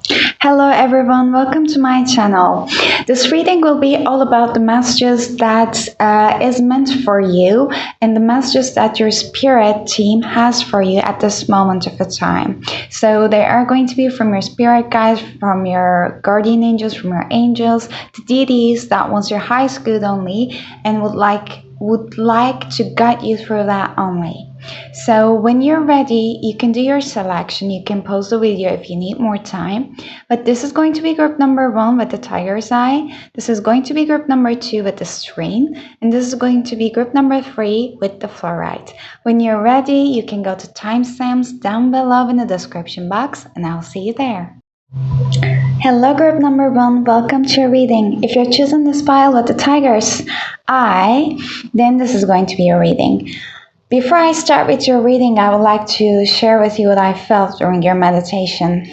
Hello everyone, welcome to my channel. This reading will be all about the messages that is meant for you and the messages that your spirit team has for you at this moment of the time. So they are going to be from your spirit guides, from your guardian angels, from your angels, the deities that wants your highest good only and would like to guide you through that only. So when you're ready, you can do your selection. You can pause the video if you need more time. But this is going to be group number 1 with the tiger's eye. This is going to be group number 2 with the stream. And this is going to be group number 3 with the fluorite. When you're ready, you can go to timestamps down below in the description box, and I'll see you there. Hello group number 1, welcome to your reading. If you're choosing this pile with the tiger's eye, then this is going to be your reading. Before I start with your reading, I would like to share with you what I felt during your meditation.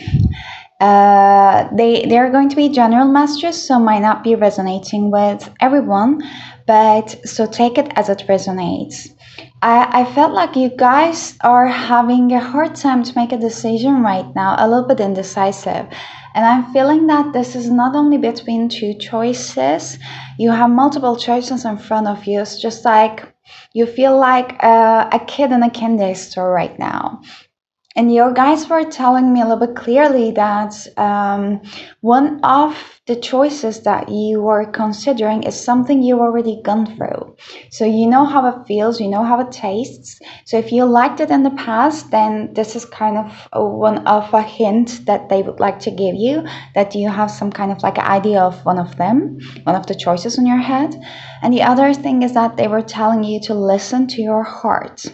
They're going to be general messages, so might not be resonating with everyone, but so take it as it resonates. I felt like you guys are having a hard time to make a decision right now, a little bit indecisive. And I'm feeling that this is not only between two choices, you have multiple choices in front of you. It's just like you feel like a kid in a candy store right now. And your guys were telling me a little bit clearly that one of the choices that you were considering is something you already gone through. So you know how it feels, you know how it tastes. So if you liked it in the past, then this is kind of one of a hint that they would like to give you, that you have some kind of like idea of one of them, one of the choices in your head. And the other thing is that they were telling you to listen to your heart.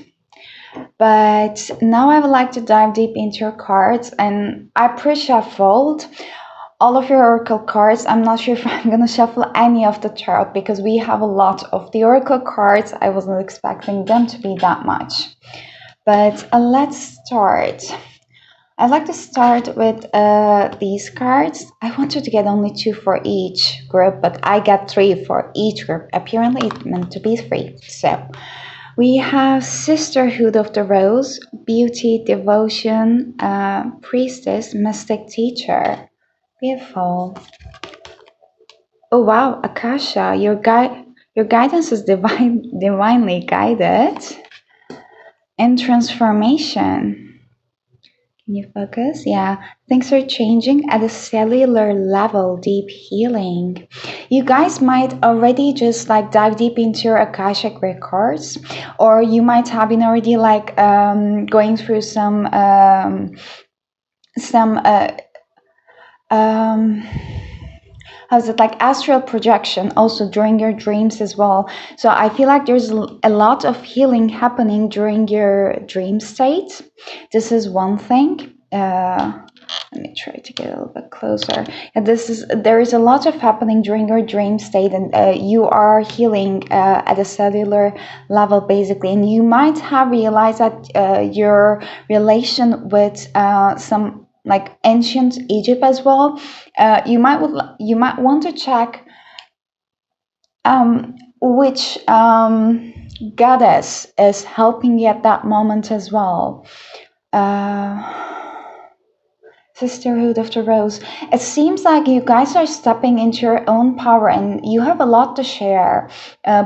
But now I would like to dive deep into your cards, and I pre-shuffled all of your oracle cards. I'm not sure if I'm going to shuffle any of the tarot because we have a lot of the oracle cards. I wasn't expecting them to be that much. But let's start. I'd like to start with these cards. I wanted to get only 2 for each group, but I got 3 for each group. Apparently it's meant to be 3. So we have Sisterhood of the Rose, Beauty, Devotion, Priestess, Mystic Teacher. Beautiful. Oh wow, Akasha, your guidance is divinely guided. And transformation. Can you focus? Yeah, things are changing at a cellular level, deep healing. You guys might already just like dive deep into your Akashic records, or you might have been already like going through some how's it, like astral projection also during your dreams as well. So I feel like there's a lot of healing happening during your dream state. This is one thing. Let me try to get a little bit closer. And there is a lot of happening during your dream state, and you are healing at a cellular level basically, and you might have realized that your relation with some like ancient Egypt as well, you might want to check which goddess is helping you at that moment as well. Sisterhood of the Rose. It seems like you guys are stepping into your own power and you have a lot to share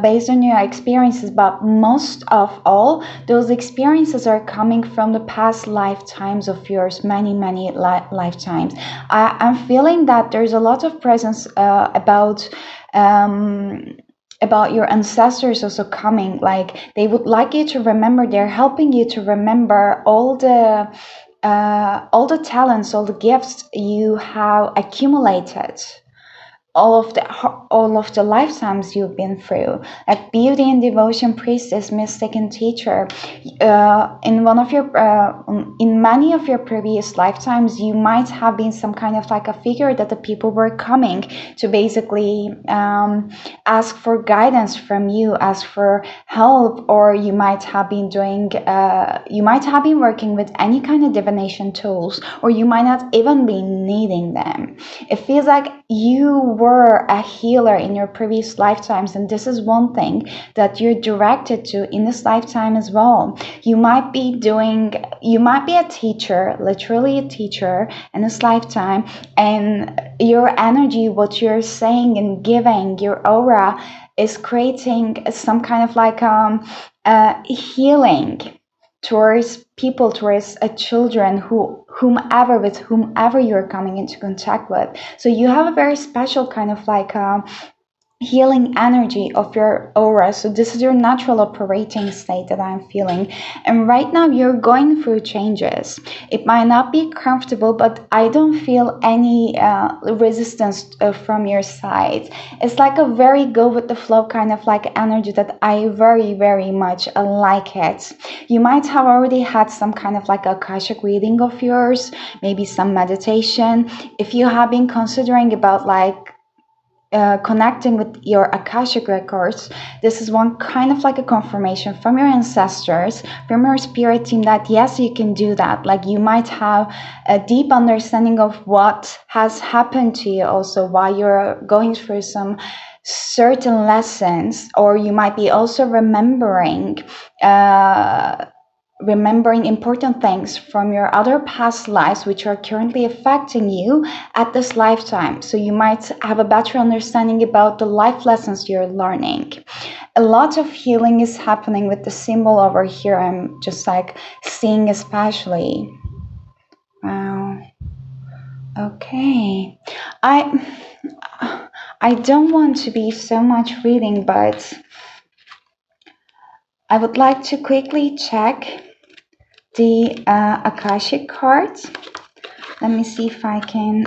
based on your experiences, but most of all, those experiences are coming from the past lifetimes of yours, many lifetimes. I'm feeling that there's a lot of presence about your ancestors also coming. Like they would like you to remember, they're helping you to remember all the talents, all the gifts you have accumulated, all of the lifetimes you've been through, like beauty and devotion, priestess, mystic, and teacher. In many of your previous lifetimes, you might have been some kind of like a figure that the people were coming to basically ask for guidance from you, ask for help, or you might have been working with any kind of divination tools, or you might not even be needing them. It feels like you were a healer in your previous lifetimes, and this is one thing that you're directed to in this lifetime as well. You might be a teacher, literally a teacher in this lifetime, and your energy, what you're saying and giving, your aura is creating some kind of like healing towards people, towards children, with whomever you're coming into contact with. So you have a very special kind of like healing energy of your aura. So this is your natural operating state that I'm feeling, and right now you're going through changes. It might not be comfortable, but I don't feel any resistance from your side. It's like a very go with the flow kind of like energy that I very, very much like it. You might have already had some kind of like akashic reading of yours, maybe some meditation. If you have been considering about like connecting with your Akashic records, this is one kind of like a confirmation from your ancestors, from your spirit team, that yes, you can do that. Like you might have a deep understanding of what has happened to you also while you're going through some certain lessons, or you might be also remembering important things from your other past lives which are currently affecting you at this lifetime. So you might have a better understanding about the life lessons you're learning. A lot of healing is happening with the symbol over here. I'm just like seeing especially. Wow. Okay. I don't want to be so much reading, but I would like to quickly check the Akashic cards. Let me see if I can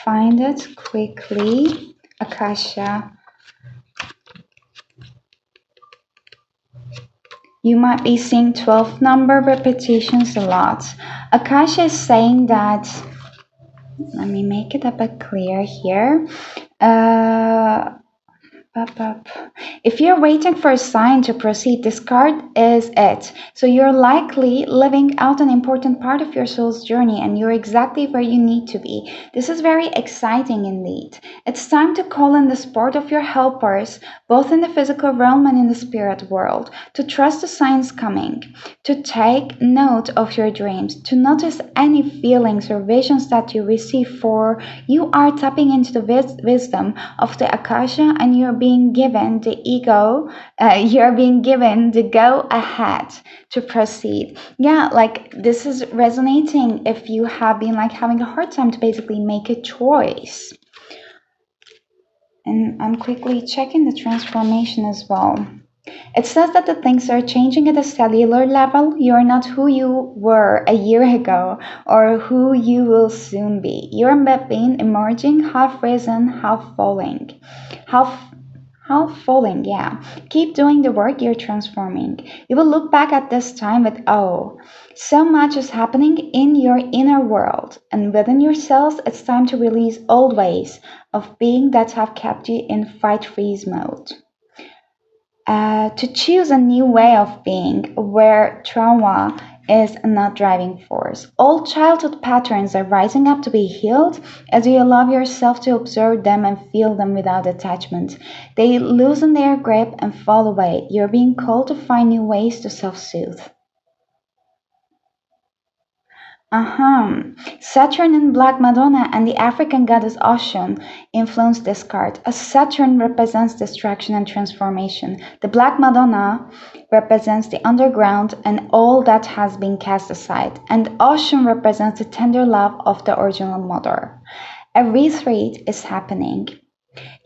find it quickly. Akasha. You might be seeing 12 number repetitions a lot. Akasha is saying that, let me make it a bit clear here. If you're waiting for a sign to proceed, this card is it. So you're likely living out an important part of your soul's journey, and you're exactly where you need to be. This is very exciting indeed. It's time to call in the support of your helpers, both in the physical realm and in the spirit world, to trust the signs coming, to take note of your dreams, to notice any feelings or visions that you receive, for you are tapping into the wisdom of the Akasha, and you're being given the you're being given the go ahead to proceed. Yeah, like this is resonating if you have been like having a hard time to basically make a choice. And I'm quickly checking the transformation as well. It says that the things are changing at a cellular level. You're not who you were a year ago or who you will soon be. You're being emerging, half risen, half falling. Half falling, yeah. Keep doing the work, you're transforming. You will look back at this time with, oh, so much is happening in your inner world, and within yourselves, it's time to release old ways of being that have kept you in fight-freeze mode. To choose a new way of being where trauma is not driving force. Old childhood patterns are rising up to be healed as you allow yourself to observe them and feel them without attachment. They loosen their grip and fall away. You're being called to find new ways to self-soothe. Saturn and Black Madonna and the African goddess Oshun influence this card. As Saturn represents destruction and transformation, the Black Madonna represents the underground and all that has been cast aside, and Oshun represents the tender love of the original mother. A retreat is happening.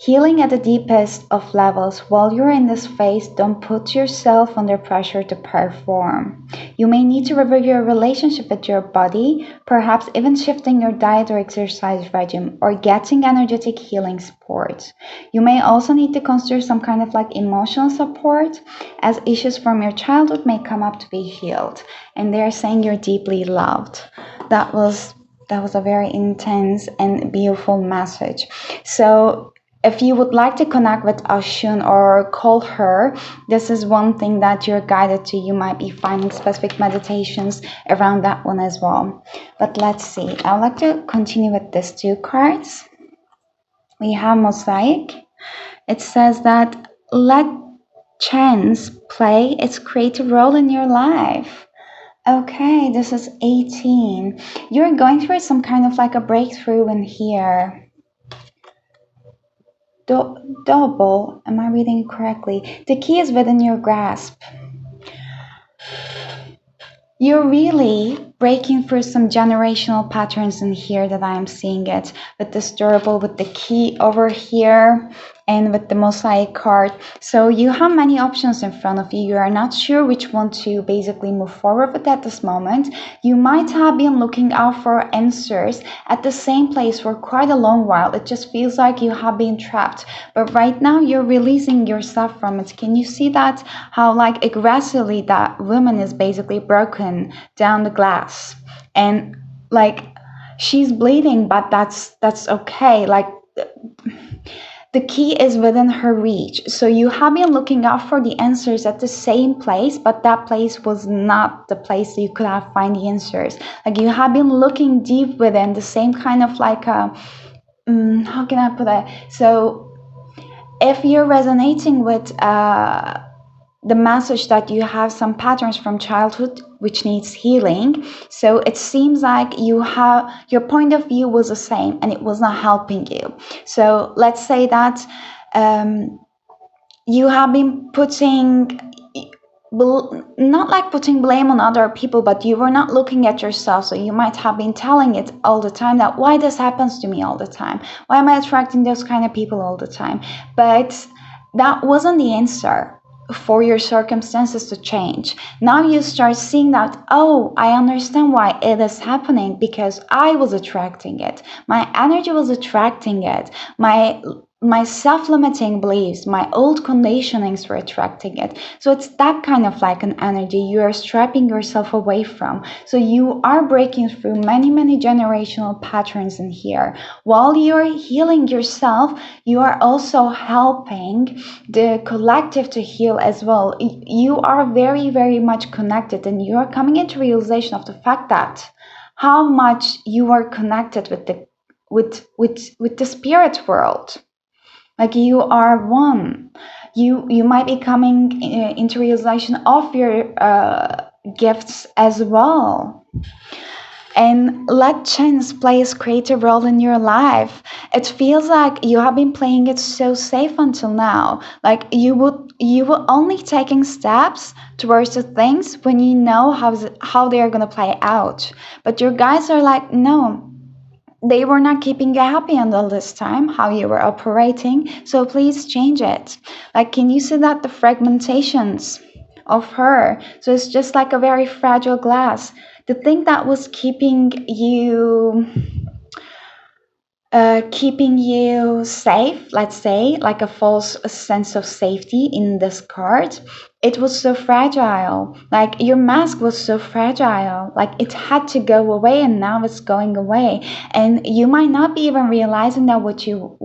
Healing at the deepest of levels. While you're in this phase, don't put yourself under pressure to perform. You may need to review your relationship with your body, perhaps even shifting your diet or exercise regime, or getting energetic healing support. You may also need to consider some kind of like emotional support, as issues from your childhood may come up to be healed. And they're saying you're deeply loved. That was a very intense and beautiful message. So if you would like to connect with Oshun or call her, this is one thing that you're guided to. You might be finding specific meditations around that one as well. But let's see. I would like to continue with these two cards. We have mosaic. It says that let chance play its creative role in your life. Okay, this is 18. You're going through some kind of like a breakthrough in here. Double, am I reading it correctly? The key is within your grasp. You're really breaking through some generational patterns in here that I am seeing it with this durable, with the key over here, and with the mosaic card. So you have many options in front of you. You are not sure which one to basically move forward with at this moment. You might have been looking out for answers at the same place for quite a long while. It just feels like you have been trapped. But right now you're releasing yourself from it. Can you see that? How like aggressively that woman is basically broken down the glass. And like she's bleeding, but that's okay. Like the key is within her reach. So you have been looking out for the answers at the same place, but that place was not the place that you could have find the answers. Like you have been looking deep within the same kind of like a, how can I put it? So if you're resonating with the message that you have some patterns from childhood which needs healing, so it seems like you have your point of view was the same and it was not helping you. So let's say that you have been putting not like putting blame on other people, but you were not looking at yourself. So you might have been telling it all the time that why this happens to me all the time, why am I attracting those kind of people all the time? But that wasn't the answer for your circumstances to change. Now you start seeing that, oh, I understand why it is happening, because I was attracting it. My energy was attracting it. My self-limiting beliefs, my old conditionings were attracting it. So it's that kind of like an energy you are stripping yourself away from. So you are breaking through many generational patterns in here. While you're healing yourself, you are also helping the collective to heal as well. You are very much connected, and you are coming into realization of the fact that how much you are connected with the spirit world. Like you are one. You might be coming into realization of your gifts as well. And let chance play a creative role in your life. It feels like you have been playing it so safe until now. Like you were only taking steps towards the things when you know how they are gonna play out. But your guys are like, no, they were not keeping you happy until this time, how you were operating. So please change it. Like, can you see that the fragmentations of her? So it's just like a very fragile glass. The thing that was keeping you safe, let's say, like a false sense of safety in this card, it was so fragile. Like your mask was so fragile, like it had to go away, and now it's going away. And you might not be even realizing that what you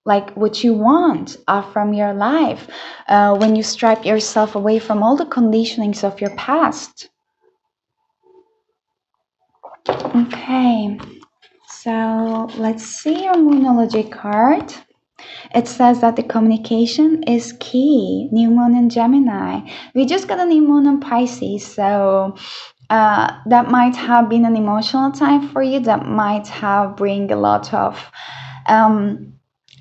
want from your life when you strip yourself away from all the conditionings of your past. Okay, so let's see your Moonology card. It says that the communication is key. New moon in Gemini. We just got a new moon in Pisces, so that might have been an emotional time for you. That might have bring a lot of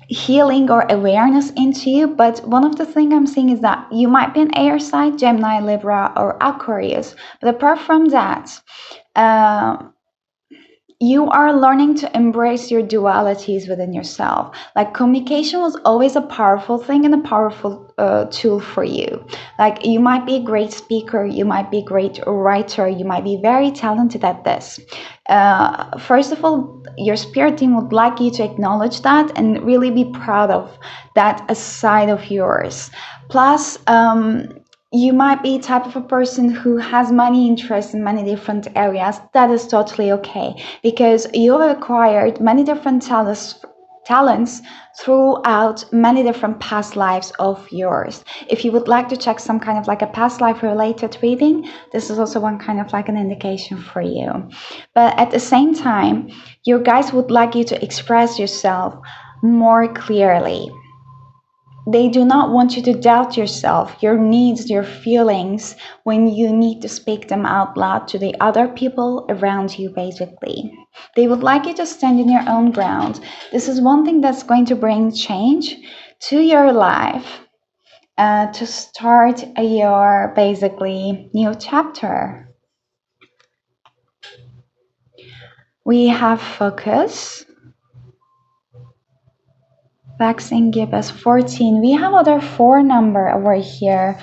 healing or awareness into you. But one of the things I'm seeing is that you might be an air sign, Gemini, Libra, or Aquarius. But apart from that, you are learning to embrace your dualities within yourself. Like communication was always a powerful thing and a powerful tool for you. Like you might be a great speaker, you might be a great writer, you might be very talented at this. First of all, your spirit team would like you to acknowledge that and really be proud of that side of yours. Plus, you might be type of a person who has many interests in many different areas. That is totally okay, because you have acquired many different talents throughout many different past lives of yours. If you would like to check some kind of like a past life related reading, this is also one kind of like an indication for you. But at the same time, your guides would like you to express yourself more clearly. They do not want you to doubt yourself, your needs, your feelings, when you need to speak them out loud to the other people around you, basically. They would like you to stand in your own ground. This is one thing that's going to bring change to your life, to start your basically new chapter. We have focus. Vaccine give us 14. We have other 4 number over here.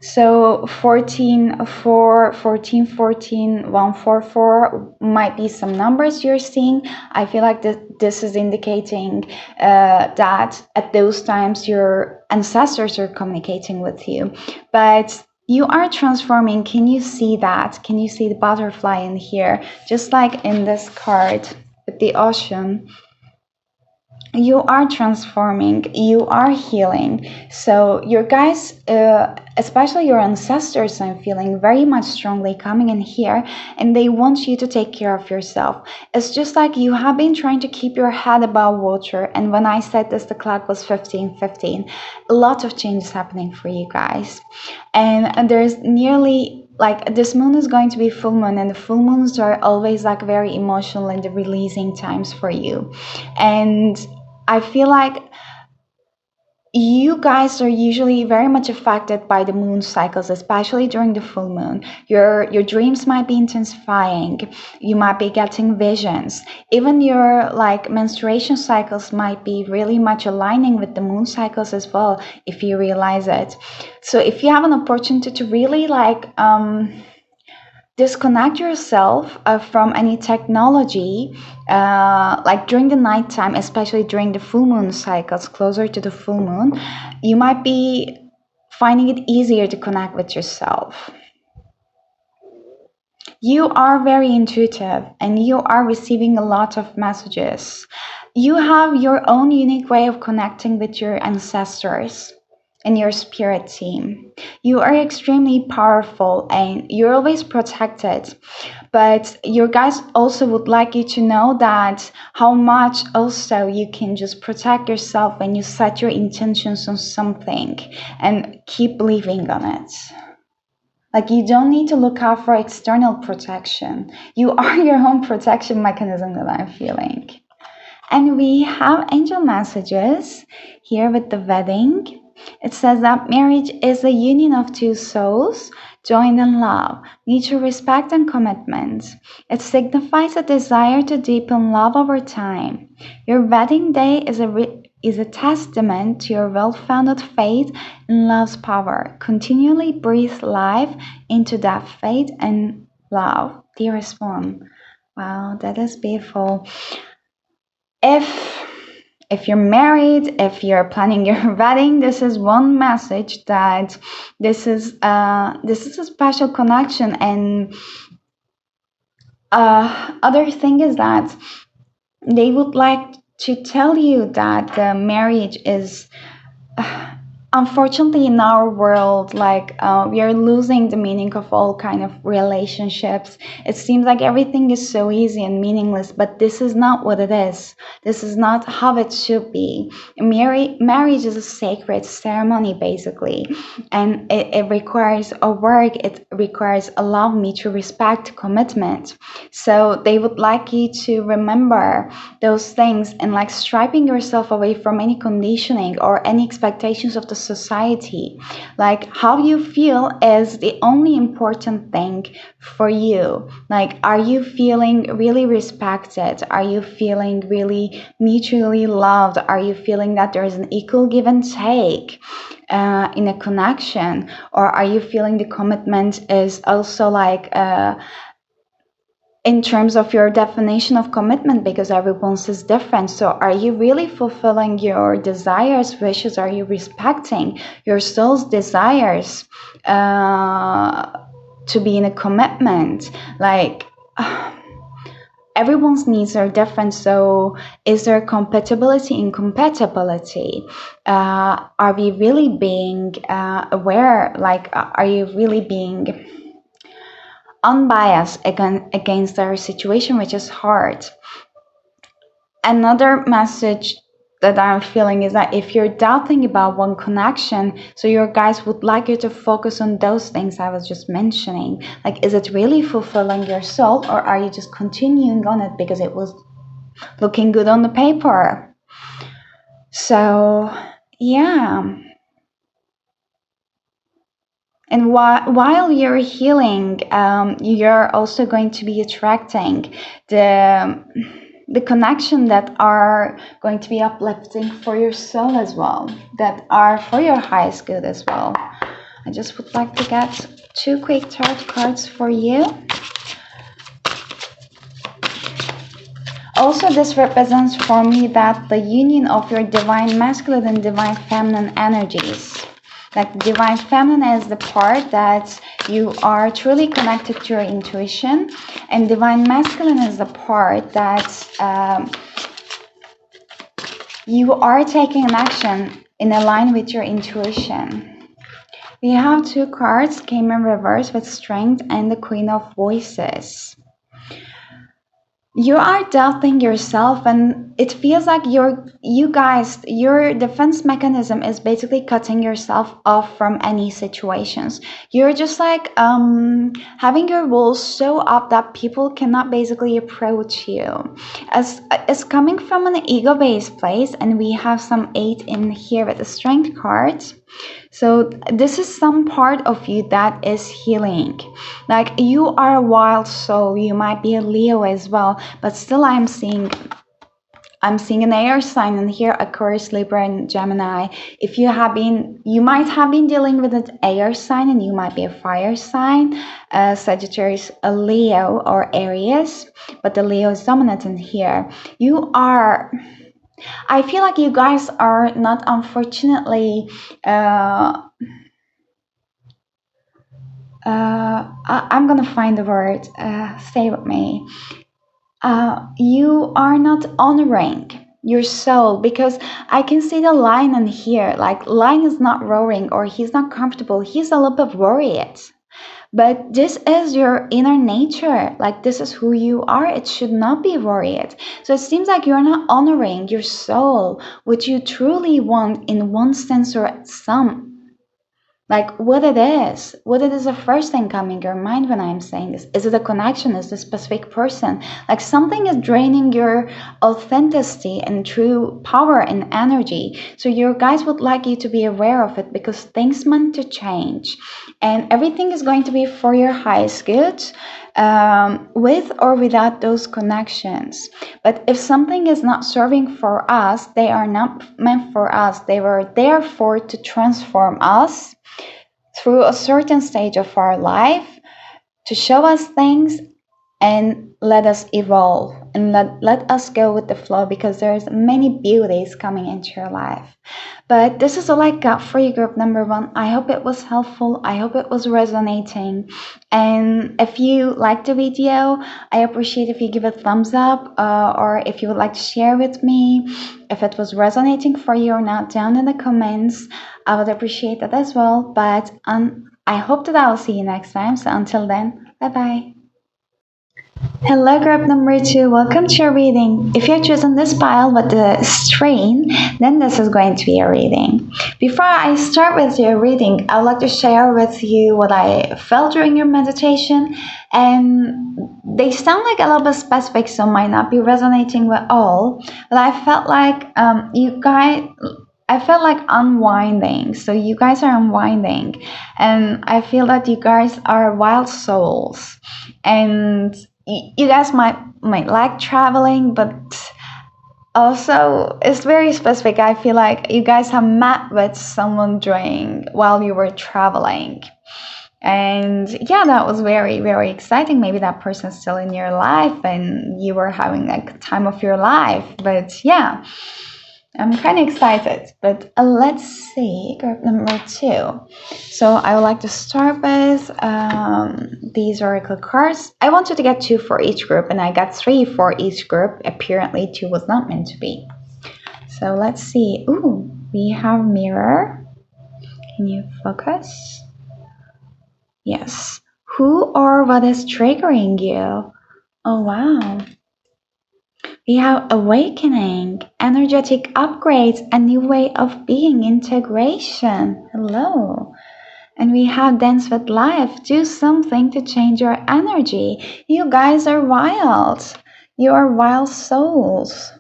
So 14, 4, 14, 14, 144 might be some numbers you're seeing. I feel like this is indicating that at those times your ancestors are communicating with you. But you are transforming. Can you see that? Can you see the butterfly in here? Just like in this card with the ocean. You are transforming, you are healing. So your guys, especially your ancestors, I'm feeling very much strongly coming in here, and they want you to take care of yourself. It's just like you have been trying to keep your head above water, and when I said this, the clock was 15:15. A lot of change is happening for you guys, and there's nearly like this moon is going to be full moon, and the full moons are always like very emotional and the releasing times for you. And I feel like you guys are usually very much affected by the moon cycles, especially during the full moon. Your dreams might be intensifying. You might be getting visions. Even your like menstruation cycles might be really much aligning with the moon cycles as well, if you realize it. So if you have an opportunity to really like disconnect yourself from any technology, like during the nighttime, especially during the full moon cycles, closer to the full moon, you might be finding it easier to connect with yourself. You are very intuitive and you are receiving a lot of messages. You have your own unique way of connecting with your ancestors and your spirit team. You are extremely powerful and you're always protected. But your guys also would like you to know that how much also you can just protect yourself when you set your intentions on something and keep believing on it. Like you don't need to look out for external protection. You are your own protection mechanism that I'm feeling. And we have angel messages here with the wedding. It says that marriage is a union of two souls joined in love, mutual respect and commitment. It signifies a desire to deepen love over time. Your wedding day is a testament to your well-founded faith in love's power. Continually breathe life into that faith and love. Dearest one. Wow, that is beautiful. If you're married, if you're planning your wedding, this is one message that this is a special connection. And other thing is that they would like to tell you that the marriage is unfortunately in our world, like we are losing the meaning of all kind of relationships. It seems like everything is so easy and meaningless, but this is not what it is. This is not how it should be. Marriage is a sacred ceremony, basically, and it requires a work. It requires a love, mutual respect, commitment. So they would like you to remember those things and like striping yourself away from any conditioning or any expectations of the society. Like how you feel is the only important thing for you. Like, are you feeling really respected? Are you feeling really mutually loved? Are you feeling that there is an equal give and take in a connection? Or are you feeling the commitment is also like in terms of your definition of commitment, because everyone's is different. So are you really fulfilling your desires, wishes? Are you respecting your soul's desires to be in a commitment? Like everyone's needs are different. So is there compatibility, incompatibility? Are we really being aware? Like, are you really being unbiased against our situation, which is hard? Another message that I'm feeling is that if you're doubting about one connection, so your guys would like you to focus on those things I was just mentioning. Like, is it really fulfilling your soul, or are you just continuing on it because it was looking good on the paper? So, yeah. And while you're healing, you're also going to be attracting the connection that are going to be uplifting for your soul as well, that are for your highest good as well. I just would like to get 2 quick tarot cards for you. Also, this represents for me that the union of your divine masculine and divine feminine energies. Like, divine feminine is the part that you are truly connected to your intuition, and divine masculine is the part that you are taking an action in line with your intuition. We have 2 cards came in reverse with Strength and the Queen of Voices. You are doubting yourself, and it feels like your defense mechanism is basically cutting yourself off from any situations. You're just like having your walls so up that people cannot basically approach you. As it's coming from an ego-based place, and we have some 8 in here with the Strength cards. So this is some part of you that is healing. Like, you are a wild soul. You might be a Leo as well, but still I'm seeing an air sign in here, Aquarius, Libra, and Gemini. If you might have been dealing with an air sign, and you might be a fire sign, Sagittarius, a Leo, or Aries, but the Leo is dominant in here. I feel like you guys are not, unfortunately, I'm gonna find the word, stay with me. You are not honoring your soul, because I can see the lion in here. Like, lion is not roaring, or he's not comfortable. He's a little bit worried. But this is your inner nature. Like, this is who you are. It should not be worried. So it seems like you're not honoring your soul, what you truly want in one sense or some. Like, what it is the first thing coming to your mind when I'm saying this? Is it a connection? Is it a specific person? Like, something is draining your authenticity and true power and energy. So your guys would like you to be aware of it, because things meant to change, and everything is going to be for your highest good, with or without those connections. But if something is not serving for us, they are not meant for us. They were there for to transform us through a certain stage of our life, to show us things and let us evolve, and let us go with the flow, because there's many beauties coming into your life. But this is all I got for you, group number 1. I hope it was helpful. I hope it was resonating. And if you liked the video, I appreciate if you give a thumbs up, or if you would like to share with me if it was resonating for you or not, down in the comments. I would appreciate that as well. But I hope that I'll see you next time. So until then, bye bye. Hello, group number 2. Welcome to your reading. If you're choosing this pile with the strain, then this is going to be a reading. Before I start with your reading, I would like to share with you what I felt during your meditation. And they sound like a little bit specific, so might not be resonating with all. But I felt like I felt like unwinding. So you guys are unwinding. And I feel that you guys are wild souls. And you guys might like traveling, but also it's very specific. I feel like you guys have met with someone while you were traveling. And yeah, that was very, very exciting. Maybe that person's still in your life and you were having a time of your life. But yeah, I'm kind of excited. But let's see, group number 2. So I would like to start with these oracle cards. I wanted to get 2 for each group, and I got 3 for each group. Apparently 2 was not meant to be. So let's see. Ooh, we have mirror. Can you focus? Yes. Who or what is triggering you? Oh, wow. We have awakening, energetic upgrades, a new way of being, integration. Hello. And we have dance with life. Do something to change your energy. You guys are wild. You are wild souls.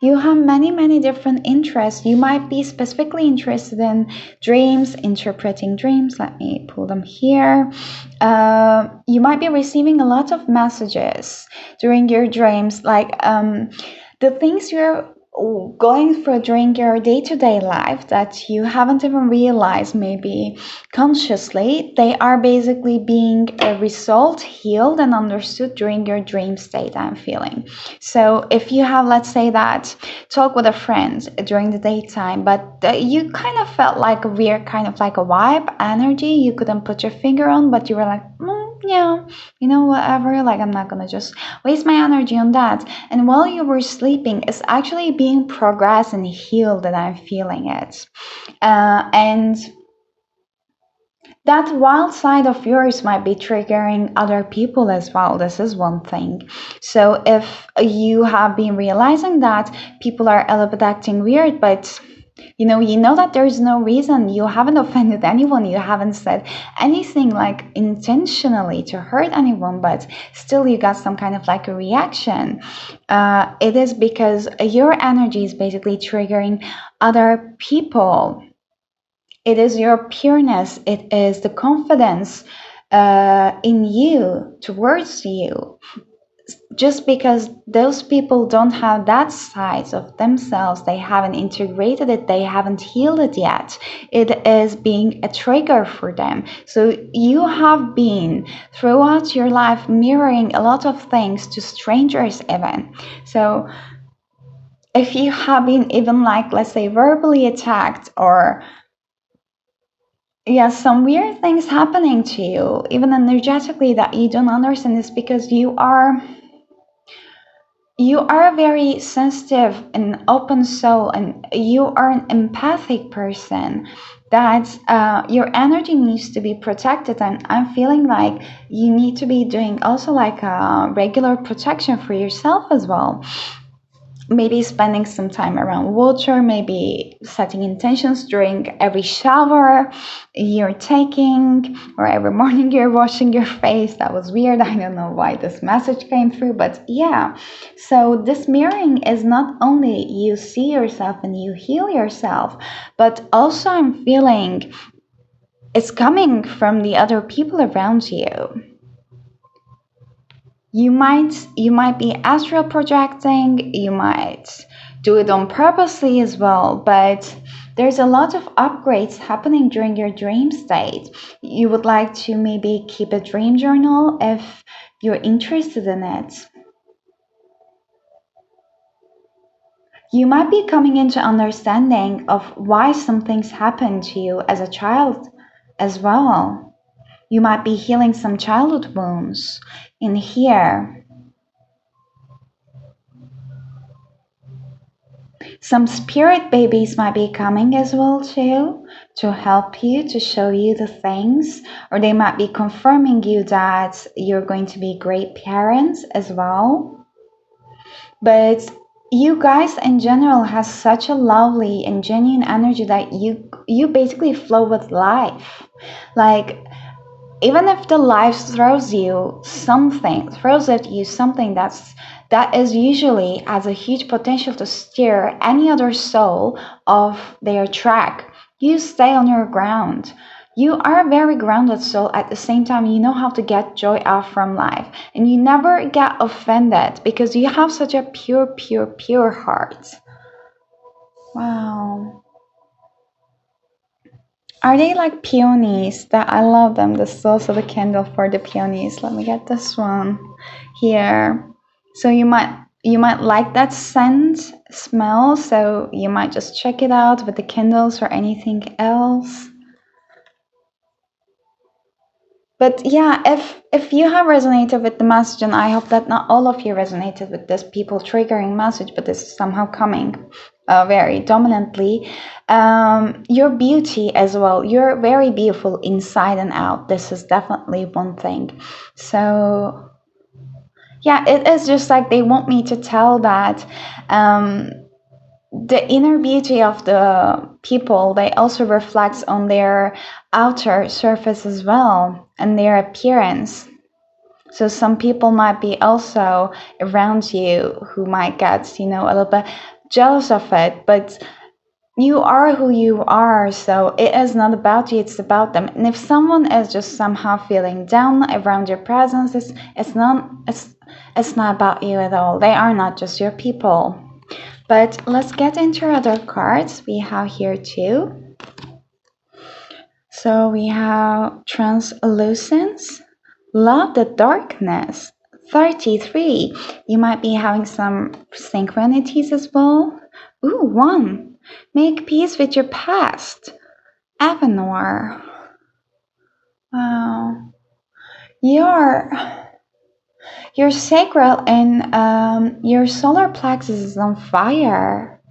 You have many, many different interests. You might be specifically interested in dreams, interpreting dreams. Let me pull them here. You might be receiving a lot of messages during your dreams, like the things you're going through during your day-to-day life that you haven't even realized, maybe consciously. They are basically being resolved, healed, and understood during your dream state, I'm feeling. So if you have, let's say that talk with a friend during the daytime, but you kind of felt like a weird kind of like a vibe energy you couldn't put your finger on, but you were like, yeah, whatever, like I'm not gonna just waste my energy on that. And while you were sleeping, it's actually being progressed and healed, and I'm feeling it. And that wild side of yours might be triggering other people as well. This is one thing. So if you have been realizing that people are a little bit acting weird, but you know that there's no reason, you haven't offended anyone, you haven't said anything like intentionally to hurt anyone, but still you got some kind of like a reaction. It is because your energy is basically triggering other people. It is your pureness, it is the confidence in you, towards you. Just because those people don't have that side of themselves, they haven't integrated it, they haven't healed it yet, it is being a trigger for them. So you have been throughout your life mirroring a lot of things to strangers even. So if you have been even like, let's say, verbally attacked, or some weird things happening to you, even energetically, that you don't understand, is because you are a very sensitive and open soul, and you are an empathic person, that your energy needs to be protected. And I'm feeling like you need to be doing also like a regular protection for yourself as well. Maybe spending some time around water, maybe setting intentions during every shower you're taking, or every morning you're washing your face. That was weird. I don't know why this message came through, but yeah. So this mirroring is not only you see yourself and you heal yourself, but also I'm feeling it's coming from the other people around you. You might be astral projecting, you might do it on purposely as well, but there's a lot of upgrades happening during your dream state. You would like to maybe keep a dream journal if you're interested in it. You might be coming into understanding of why some things happened to you as a child as well. You might be healing some childhood wounds in here. Some spirit babies might be coming as well too, to help you, to show you the things, or they might be confirming you that you're going to be great parents as well. But you guys in general has such a lovely and genuine energy that you basically flow with life. Like, even if the life throws at you something that is usually has a huge potential to steer any other soul off their track, you stay on your ground. You are a very grounded soul. At the same time, you know how to get joy out from life, and you never get offended because you have such a pure heart. Wow. Are they like peonies? That I love them. This is also the candle for the peonies. Let me get this one here. So you might like that scent smell, so you might just check it out with the candles or anything else. But yeah, if you have resonated with the message, and I hope that not all of you resonated with this people triggering message, but this is somehow coming very dominantly, your beauty as well. You're very beautiful inside and out. This is definitely one thing. So Yeah, it is just like they want me to tell that um, the inner beauty of the people, they also reflects on their outer surface as well and their appearance. So some people might be also around you who might get, a little bit jealous of it, but you are who you are, so it is not about you, it's about them. And if someone is just somehow feeling down around your presence, it's not about you at all. They are not just your people. But let's get into other cards we have here too. So we have translucence, love the darkness. 33. You might be having some synchronities as well. Ooh, 1. Make peace with your past. Avenor. Wow. Your sacral and your solar plexus is on fire.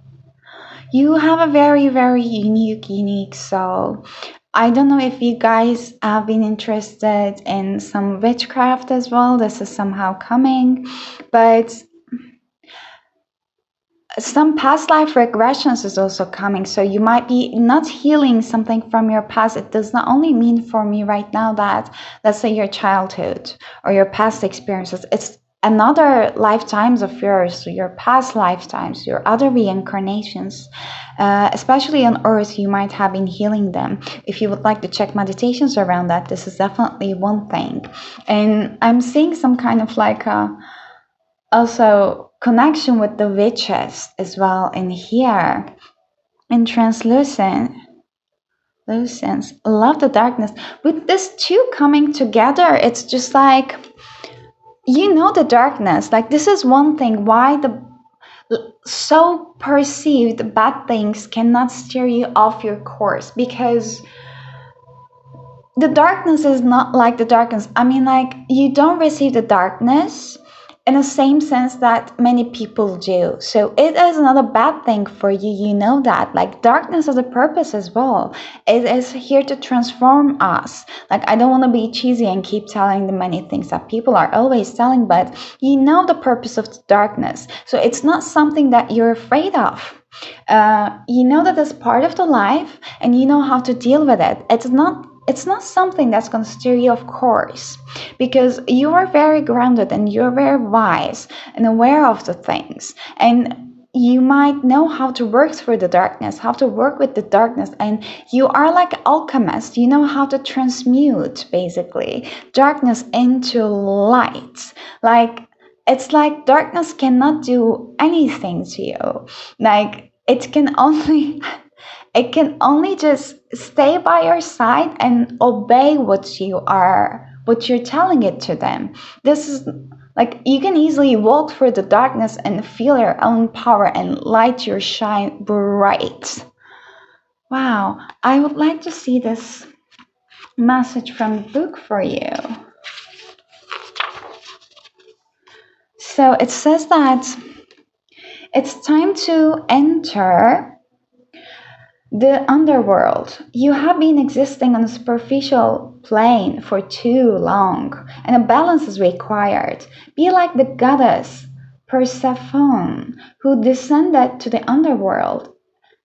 You have a very, very unique soul. I don't know if you guys have been interested in some witchcraft as well. This is somehow coming, but some past life regressions is also coming. So you might be not healing something from your past. It does not only mean for me right now that, let's say, your childhood or your past experiences. It's another lifetimes of yours, your past lifetimes, your other reincarnations, especially on earth, you might have been healing them. If you would like to check meditations around that, this is definitely one thing. And I'm seeing some kind of like also connection with the witches as well in here. In translucence, love the darkness. With this two coming together, it's just like, the darkness. Like, this is one thing why the so perceived bad things cannot steer you off your course, because the darkness is not like the darkness. I mean, like, you don't receive the darkness in the same sense that many people do. So it is not a bad thing for you. You know that. Like, darkness has a purpose as well. It is here to transform us. Like, I don't want to be cheesy and keep telling the many things that people are always telling, but you know the purpose of the darkness. So it's not something that you're afraid of. You know that it's part of the life and you know how to deal with it. It's not something that's going to steer you off course, because you are very grounded and you're very wise and aware of the things. And you might know how to work through the darkness, how to work with the darkness. And you are like an alchemist. You know how to transmute, basically, darkness into light. Like, it's like darkness cannot do anything to you. Like, it can only just stay by your side and obey what you're telling it to them. This is like, you can easily walk through the darkness and feel your own power and light your shine bright. Wow, I would like to see this message from the book for you. So it says that it's time to enter the underworld. You have been existing on a superficial plane for too long, and a balance is required. Be like the goddess Persephone, who descended to the underworld.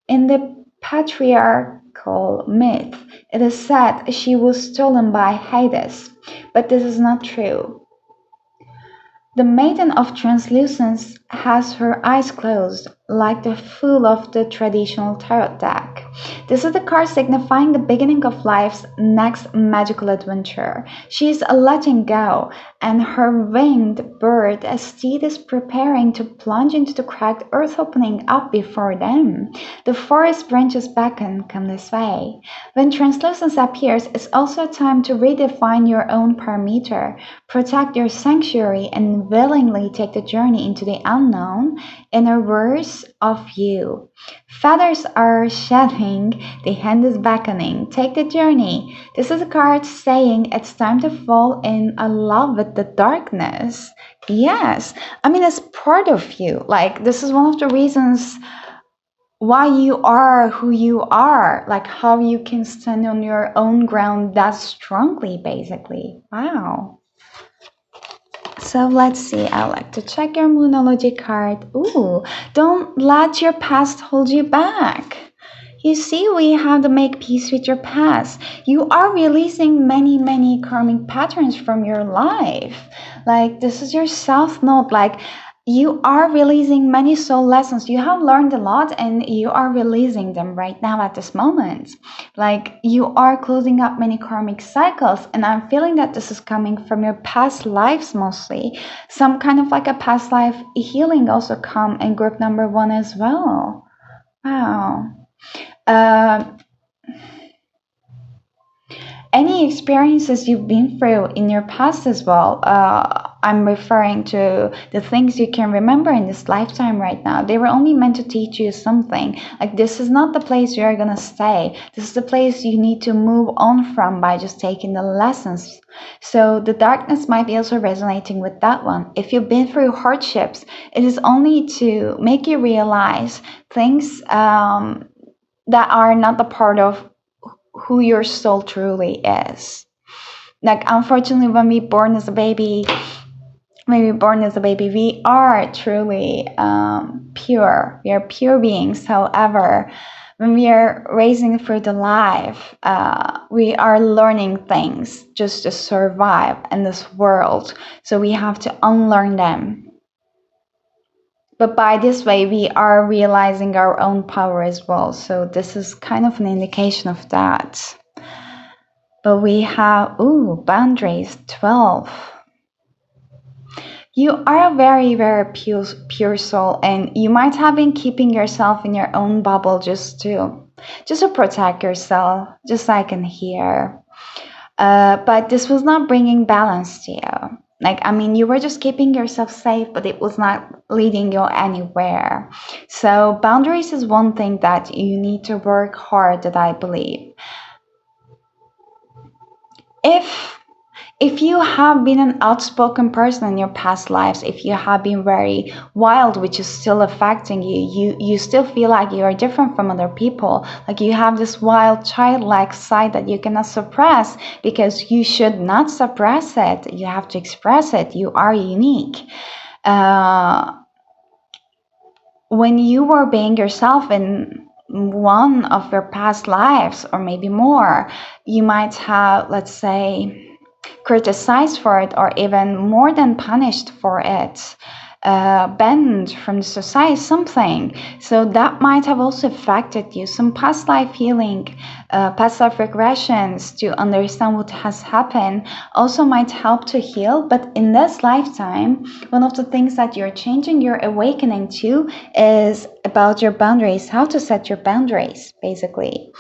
In the patriarchal myth, it is said she was stolen by Hades, but this is not true. The Maiden of Translucence has her eyes closed, like the Fool of the traditional tarot deck. This is the card signifying the beginning of life's next magical adventure. She is letting go, and her winged bird steed is preparing to plunge into the cracked earth opening up before them. The forest branches beckon, come this way. When translucence appears, it's also a time to redefine your own parameter, protect your sanctuary, and willingly take the journey into the unknown, inner verse of you. Feathers are shedding, the hand is beckoning. Take the journey. This is a card saying it's time to fall in love with the darkness. Yes, I mean, it's part of you. Like, this is one of the reasons why you are who you are, like how you can stand on your own ground that strongly, basically. Wow. So let's see. I would like to check your Moonology card. Ooh, don't let your past hold you back. You see, we have to make peace with your past. You are releasing many, many karmic patterns from your life. Like, this is your self note. Like, you are releasing many soul lessons. You have learned a lot and you are releasing them right now at this moment. Like, you are closing up many karmic cycles, and I'm feeling that this is coming from your past lives mostly. Some kind of like a past life healing also come in group number 1 as well. Wow. Any experiences you've been through in your past as well. I'm referring to the things you can remember in this lifetime right now. They were only meant to teach you something. Like, this is not the place you're gonna stay. This is the place you need to move on from by just taking the lessons. So the darkness might be also resonating with that one. If you've been through hardships, it is only to make you realize things that are not the part of who your soul truly is. Like, unfortunately, when we born as a baby, we are truly pure. We are pure beings. However, when we are raising through the life, we are learning things just to survive in this world. So we have to unlearn them. But by this way, we are realizing our own power as well. So this is kind of an indication of that. But we have, boundaries, 12. You are a very, very pure soul, and you might have been keeping yourself in your own bubble just to protect yourself, just like in here. But this was not bringing balance to you. Like, I mean, you were just keeping yourself safe, but it was not leading you anywhere. So boundaries is one thing that you need to work hard at, I believe. If you have been an outspoken person in your past lives, if you have been very wild, which is still affecting you, you still feel like you are different from other people, like you have this wild childlike side that you cannot suppress, because you should not suppress it. You have to express it. You are unique. When you were being yourself in one of your past lives, or maybe more, you might have, let's say, criticized for it, or even more than punished for it, banned from the society, something. So that might have also affected you. Some past life healing, past life regressions to understand what has happened also might help to heal. But in this lifetime, one of the things that you're changing, you're awakening to, is about your boundaries, how to set your boundaries, basically.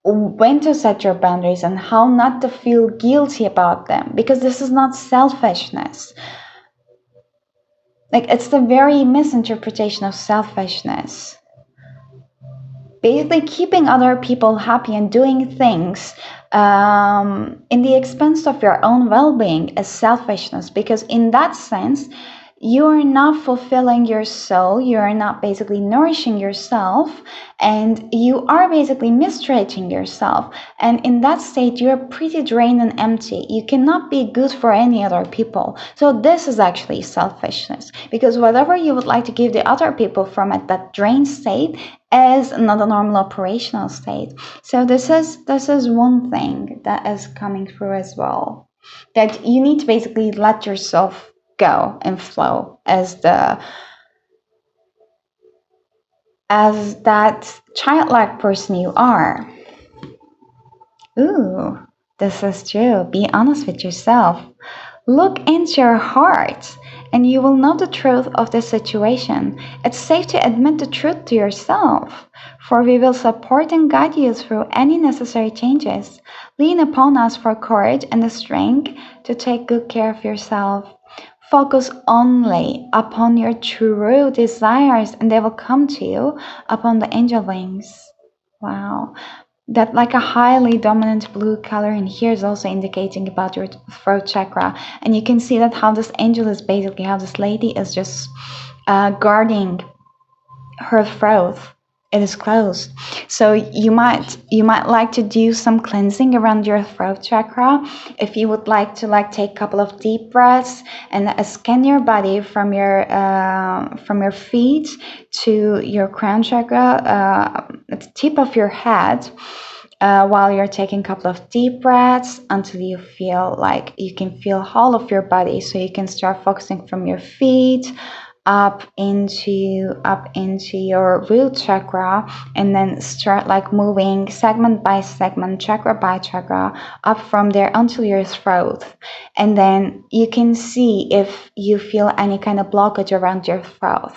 When to set your boundaries and how not to feel guilty about them, because this is not selfishness. Like, it's the very misinterpretation of selfishness. Basically, keeping other people happy and doing things in the expense of your own well-being is selfishness, because in that sense, you are not fulfilling your soul, you are not basically nourishing yourself, and you are basically mistreating yourself. And in that state, you are pretty drained and empty. You cannot be good for any other people. So this is actually selfishness, because whatever you would like to give the other people from it, that drained state, is not a normal operational state. So this is one thing that is coming through as well, that you need to basically let yourself go and flow as that childlike person you are. Ooh, this is true. Be honest with yourself. Look into your heart and you will know the truth of the situation. It's safe to admit the truth to yourself, for we will support and guide you through any necessary changes. Lean upon us for courage and the strength to take good care of yourself. Focus only upon your true desires and they will come to you upon the angel wings. Wow. That like a highly dominant blue color in here is also indicating about your throat chakra. And you can see that how this angel is basically, how this lady is just guarding her throat it is closed. So you might like to do some cleansing around your throat chakra. If you would like to take a couple of deep breaths and scan your body from your feet to your crown chakra, at the tip of your head, while you're taking a couple of deep breaths until you feel like you can feel all of your body. So you can start focusing from your feet up into your root chakra, and then start moving segment by segment, chakra by chakra, up from there until your throat. And then you can see if you feel any kind of blockage around your throat.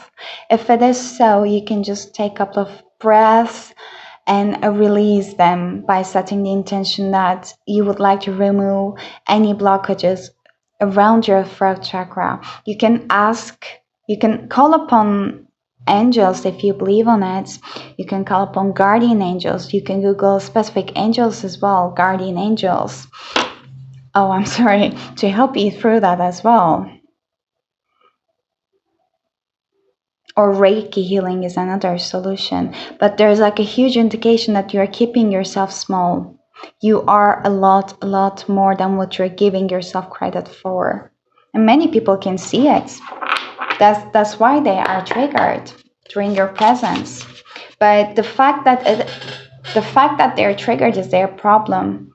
If it is so, you can just take a couple of breaths and release them by setting the intention that you would like to remove any blockages around your throat chakra. You can call upon angels if you believe on it. You can call upon guardian angels. You can Google specific angels as well, guardian angels. Oh, I'm sorry, to help you through that as well. Or Reiki healing is another solution. But there's a huge indication that you're keeping yourself small. You are a lot more than what you're giving yourself credit for. And many people can see it. That's why they are triggered during your presence. But the fact that they're triggered is their problem.